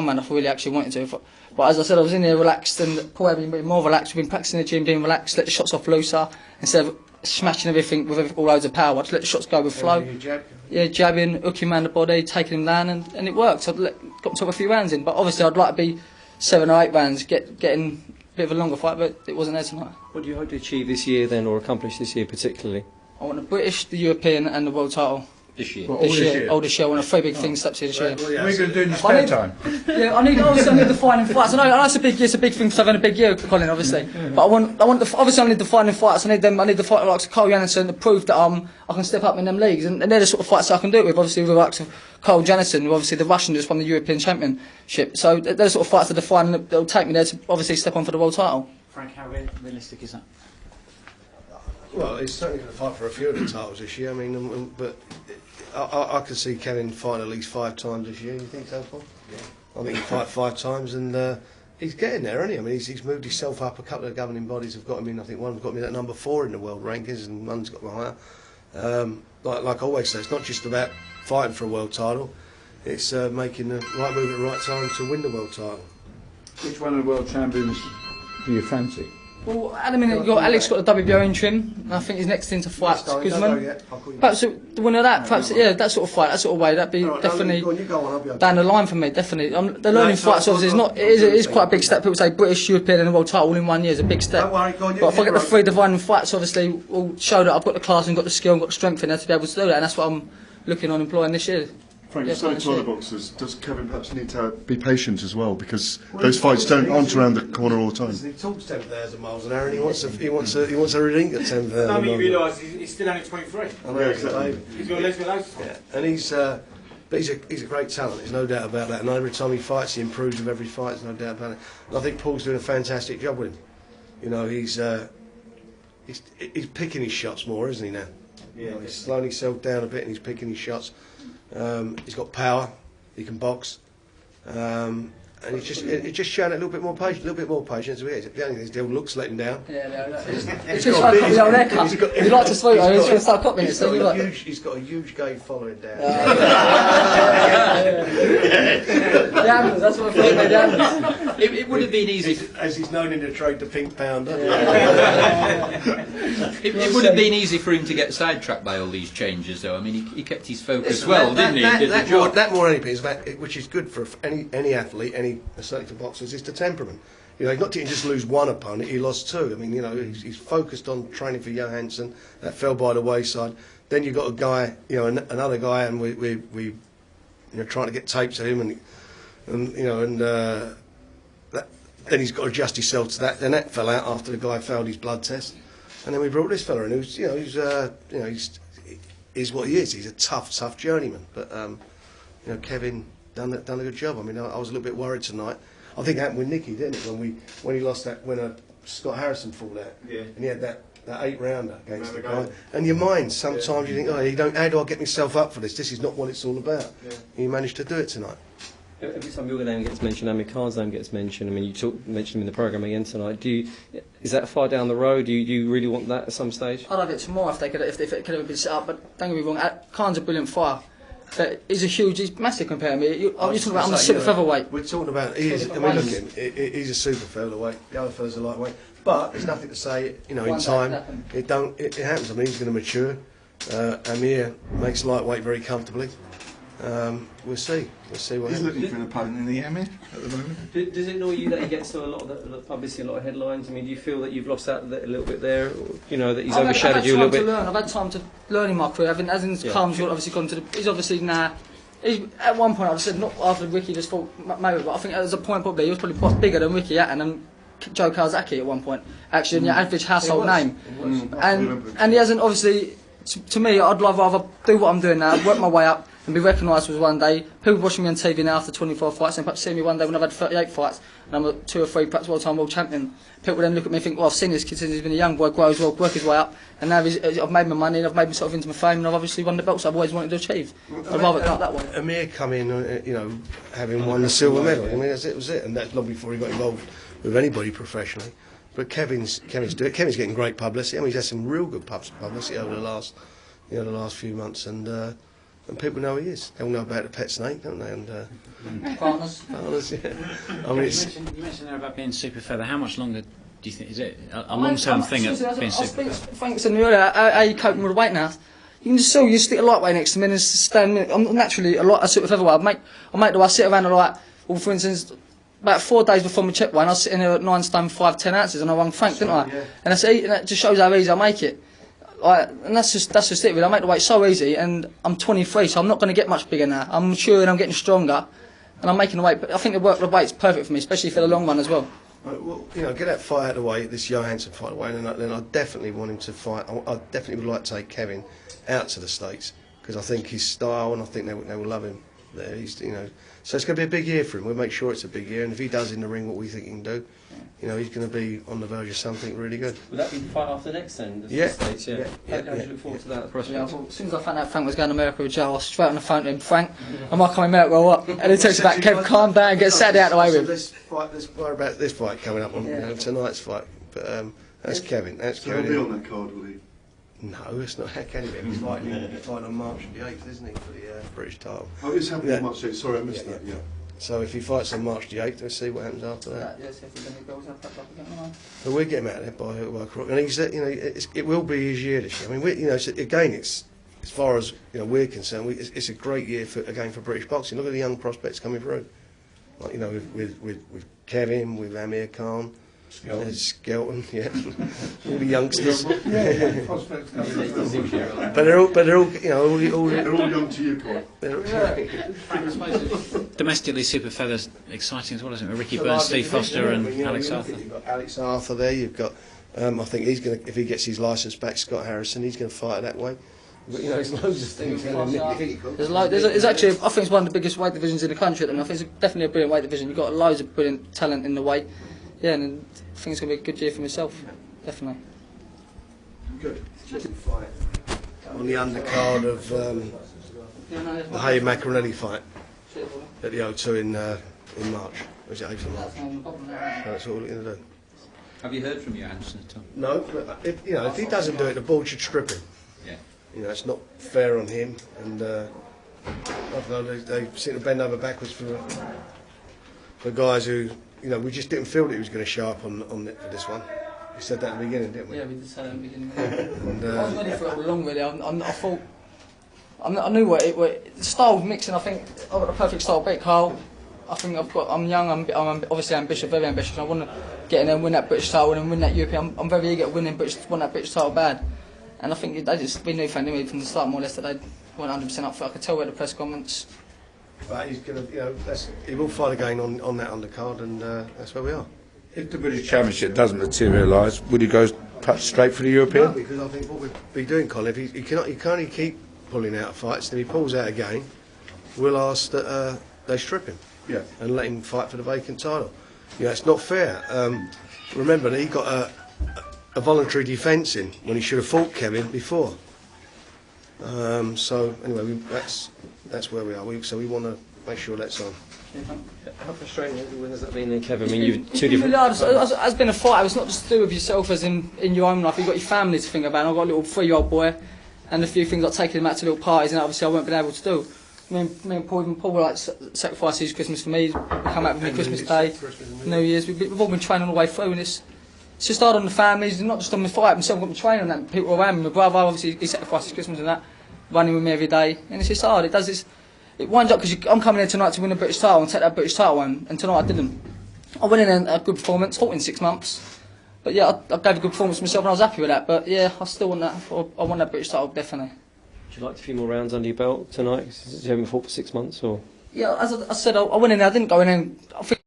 man, if I really actually wanted to. But as I said, I was in there relaxed, and Paul had been more relaxed. We've been practicing in the gym, being relaxed, let the shots off looser, instead of smashing everything with all loads of power. I just let the shots go with flow. Yeah, jabbing, hooking him around the body, taking him down, and it works. Got myself a few rounds in, but obviously I'd like to be 7 or 8 rounds, getting a bit of a longer fight, but it wasn't there tonight. What do you hope to achieve this year then, or accomplish this year particularly? I want the British, the European and the world title. This year? This year. Oh, this year. I want 3 big things steps here this year. What are you going to do in your spare time? Yeah, I need defining fights. I know it's a big thing for having a big year, Colin, obviously. But obviously I need defining fights. I need the fight like Carl Janssen to prove that I can step up in them leagues, and they're the sort of fights that I can do it with. Obviously with the likes of Carl Janssen, who obviously the Russian just won the European Championship. So they're the sort of fights that define, that'll take me there to obviously step on for the world title. Frank, how realistic is that? Well, he's certainly going to fight for a few of the titles this year. I mean, but I could see Kevin fight at least 5 times this year. You think so, Paul? Yeah. I think he'll fight 5 times, and he's getting there, isn't he? I mean, he's moved himself up. A couple of governing bodies have got him in. I think one's got him in at number 4 in the world rankings, and one's got him higher. Like I always say, it's not just about fighting for a world title. It's making the right move at the right time to win the world title. Which one of the world champions do you fancy? Well, at the minute, Alex got the WBO interim, and I think he's next in to fight Guzman. Perhaps the winner of that, perhaps, yeah, that sort of fight, that sort of way, that'd be definitely down the line for me, definitely. The learning fights, obviously, it is quite a big step. People say British, European, and the world title all in 1 year is a big step. But if I get the 3 defining fights, obviously, will show that I've got the class and got the skill and got the strength in there to be able to do that, and that's what I'm looking on employing this year. Frank, you're saying to other boxers, does Kevin perhaps need to be patient as well, because those fights aren't around the corner all the time? He talks 10,000 miles an hour, and he wants a ring at 10,000 miles. I mean, you realise he's still only 23. I know, exactly. He's got legs with legs. Yeah, and but he's a great talent. There's no doubt about that. And every time he fights, he improves with every fight. There's no doubt about it. And I think Paul's doing a fantastic job with him. You know, he's picking his shots more, isn't he now? Yeah. You know, he's slowing himself down a bit, and he's picking his shots. He's got power. He can box, and he's just showing a little bit more patience. The only thing still looks letting down. Yeah, it's just like his own haircut. He likes to sweet. He's going to start copying it. So he's got a huge game following down. That's what I thought. It would have been easy, as he's known in the trade, the pink pounder. It would have been easy for him to get sidetracked by all these changes, though. I mean, he kept his focus well, didn't he? That more anything is about, which is good for any athlete, certainly for boxers, is the temperament. You know, not to just lose one opponent, he lost 2. I mean, you know, he's focused on training for Johansson. That fell by the wayside. Then you've got a guy, you know, another guy, and we trying to get tapes of him, and you know, and then he's got to adjust himself to that. Then that fell out after the guy failed his blood test, and then we brought this fella in, who's he's what he is. He's a tough journeyman. But you know, Kevin done a good job. I mean, I was a little bit worried tonight. I think it happened with Nicky, didn't it? When he lost that, when Scott Harrison fought out, and he had that 8-rounder against the guy. And your mind, sometimes you think, how do I get myself up for this? This is not what it's all about. Yeah. And you managed to do it tonight. Every time your name gets mentioned, Amir Khan's name gets mentioned. I mean, you mentioned him in the programme again tonight. Is that far down the road? Do you really want that at some stage? I'd have it tomorrow if it could have been set up. But don't get me wrong, Khan's a brilliant fighter. But he's massive compared to me. You're talking about I'm a super featherweight. We're talking about he's a super featherweight. The other fella's a lightweight. But there's nothing to say, you know, in time. It happens. I mean, he's going to mature. Amir makes lightweight very comfortably. We'll see what he's happens. looking for an opponent in the Amir at the moment. Does it annoy you that he gets to a lot of the publicity, a lot of headlines? I mean, do you feel that you've lost out a little bit there? Or, you know, that he's overshadowed you a little bit? I've had time to learn in my career. Khan's obviously gone to he's obviously now. At one point, I said not after Ricky just fought Mayweather, but I think there's a point probably he was probably quite bigger than Ricky Hatton and Joe Kawasaki at one point. Actually, in your average household name, and he hasn't obviously. To me, I'd rather do what I'm doing now, work my way up, and be recognised as one day. People watching me on TV now after 24 fights, and perhaps see me one day when I've had 38 fights, and I'm a 2 or 3 perhaps world champion. People then look at me and think, well, I've seen this kid since he's been a young boy, grow his well, work his way up, and now I've made my money, and I've made myself into my fame, and I've obviously won the belts I've always wanted to achieve. I'd rather go that way. Amir come in, you know, having won the silver medal. I mean, that was it, and that's long before he got involved with anybody professionally. But Kevin's doing it. Kevin's getting great publicity. I mean, he's had some real good publicity over the last few months, and and people know who he is. They'll know about the pet snake, don't they? And Partners. partners, yeah. I mean, it's, You mentioned there about being super feather. How much longer do you think is it a long-term thing of being super feather? Thanks to earlier, how you coping with the weight now? You can just you stick a lightweight next to me and stand. I'm naturally a super featherweight. I make the way I sit around a lot. Well, for instance, about 4 days before my check weight, I was sitting there at 9 stone 5, 10 ounces, and I rung Frank, didn't I? Yeah. And that just shows how easy I make it. And that's just it. Really, I make the weight so easy, and I'm 23, so I'm not going to get much bigger now. I'm mature and I'm getting stronger, and I'm making the weight. But I think the weight's perfect for me, especially for the long run as well. well, get that fight out of the way, this Johansson fight away, and then I definitely want him to fight. I definitely would like to take Kevin out to the States, because I think his style, and I think they will love him there. He's, so it's going to be a big year for him. We'll make sure it's a big year, and if he does in the ring what we think he can do, he's going to be on the verge of something really good. Would that be the fight after next then? Yeah. States, yeah. Yeah. How do you look forward to that? The prospect? Yeah, well, as soon as I found out Frank was going to America with Joe, I was straight on the phone to him, Frank, am I coming America or what? And he talks about Kev, calm down, get Saturday out of the way with him. Let's worry about this fight coming up on tonight's fight. But that's Kevin. That's So he'll Kevin. be on that card, will he? No, it's not. How can he be? He's fighting on March the 8th, isn't he, for the British title? Oh, it's happening Yeah. on March 8th. Sorry, I missed Yeah, that. yeah. Yeah. So if he fights on March the 8th, we'll see what happens after that. Yes, if there's any girls out there, again, But we'll get him out of there by hook or by crook. And he's, it will be his year this year. I mean, it's as far as we're concerned, it's a great year for British boxing. Look at the young prospects coming through. Like, with Kevin, with Amir Khan, Skelton, yeah, all the youngsters. But they're all, They're all young to you, Paul. Domestically, super feathers exciting as well, isn't it? Ricky Burns, Steve Foster, and Alex Arthur. You've got Alex Arthur there. You've got, I think he's going to, if he gets his licence back, Scott Harrison, he's going to fight that way. But, there's loads of things. There's actually, I think it's one of the biggest weight divisions in the country at the moment. I think it's definitely a brilliant weight division. You've got loads of brilliant talent in the weight. Yeah, and I think it's going to be a good year for myself, definitely. Good. Fight on the undercard of the Hay Macarelli fight at the O2 in March. Was it 8th of March? That's all we're going to do. Have you heard from Johansson at all? No, but if he doesn't do it, the board should strip him. Yeah. It's not fair on him, and I don't know, they seem to bend over backwards for guys who, we just didn't feel that he was going to show up on for this one. We said that at the beginning, didn't we? Yeah, we did say that at the beginning. And, I was ready for it all along, really. I thought, I knew what the style mixing. I think I've got the perfect style. Beat Carl. I think I'm young. I'm obviously ambitious, very ambitious. I want to get in there and win that British title and win that European. I'm very eager to win that British title bad. And I think we knew from the start more or less that they weren't 100% up for it. I could tell at the press comments. But he's going to, he will fight again on that undercard, and that's where we are. If the British Championship doesn't materialise, would he go perhaps straight for the European? No, because I think what we'll be doing, Colin, if he can only keep pulling out fights, and if he pulls out again, we'll ask that they strip him. Yeah. And let him fight for the vacant title. It's not fair. Remember that he got a voluntary defence in when he should have fought Kevin before. So anyway, that's where we are. So we want to make sure that's on. How frustrating has that been then, Kevin? I mean, you've two different... It's been a fight. It's not just to do with yourself as in your own life. You've got your family to think about. I've got a little 3-year-old boy, and a few things like taking him out to little parties, and obviously I won't been able to do. Me and Paul like sacrificed his Christmas for me. Come out with me Christmas Day, New Year's. We've all been training all the way through, and it's just hard on the families, and not just on the fight. Myself, I've got my training and that. People around me. My brother, obviously, he sacrificed his Christmas and that, running with me every day, and it's just hard. It does this. It winds up because I'm coming here tonight to win a British title and take that British title home, and tonight I didn't. I went in a good performance, fought in 6 months, but yeah, I gave a good performance myself, and I was happy with that. But yeah, I still want that. I want that British title definitely. Would you like a few more rounds under your belt tonight? You haven't fought for 6 months, or? Yeah, as I said, I went in there. I didn't go in. I think